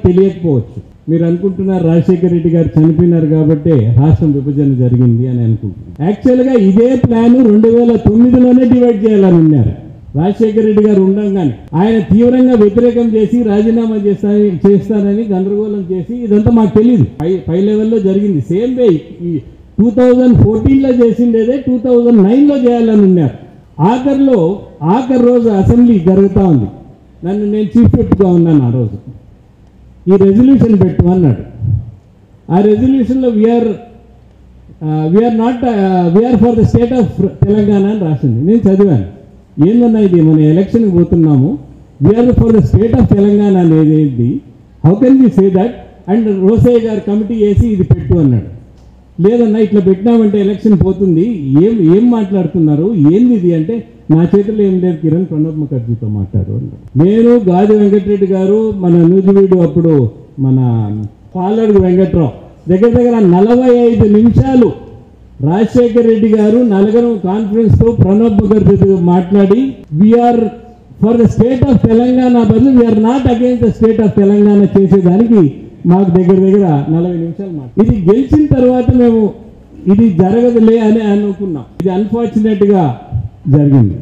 తెలియకపోవచ్చు. మీరు అనుకుంటున్నారు రాజశేఖర రెడ్డి గారు చనిపోయినారు కాబట్టి రాష్ట్రం విభజన జరిగింది అని అనుకుంటున్నారు. యాక్చువల్గా ఇదే ప్లాన్ 2009లోనే డివైడ్ చేయాలని ఉన్నారు. రాజశేఖర రెడ్డి గారు ఉండగానే ఆయన తీవ్రంగా వ్యతిరేకం చేసి రాజీనామా చేస్తానని గందరగోళం చేసి ఇదంతా మాకు తెలియదు. పై లెవెల్లో జరిగింది. సేమ్ వే 2014లో చేసిండేదే 2009లో చేయాలని ఉన్నారు. ఆఖరి రోజు అసెంబ్లీ జరుగుతూ ఉంది. నేను చీఫ్ విప్గా ఉన్నాను. ఆ రోజు ఈ రెజల్యూషన్ పెట్టు అన్నాడు. ఆ రెజల్యూషన్లో we're for the state of Telangana అని రాసింది. నేను చదివాను. ఏందన్నా ఇది, మన ఎలక్షన్కి పోతున్నాము, we're for the state of Telangana అనేది, how can we say that? And Rosaiah గారు కమిటీ వేసి ఇది పెట్టు అన్నాడు. లేదన్నా ఇట్లా పెట్టినామంటే ఎలక్షన్ పోతుంది, ఏం మాట్లాడుతున్నారు, ఏంది ఇది అంటే, నా చేతిలో ఏం లేదు కిరణ్, ప్రణబ్ ముఖర్జీతో మాట్లాడు అన్నాడు. నేను గాజు వెంకటరెడ్డి గారు, మన నూజివీడు అప్పుడు మన పాలడుగు వెంకట్రావు దగ్గర 45 నిమిషాలు రాజశేఖర రెడ్డి గారు నలుగురు కాన్ఫరెన్స్తో ప్రణబ్ ముఖర్జీతో మాట్లాడి we're for the state of Telangana బదులు we're not against the state of Telangana చేసేదానికి మాకు దగ్గర 40 నిమిషాలు ఇది గెలిచిన తర్వాత మేము ఇది జరగదులే అని అనుకున్నాం. ఇది అన్ఫార్చునేట్గా జరిగింది.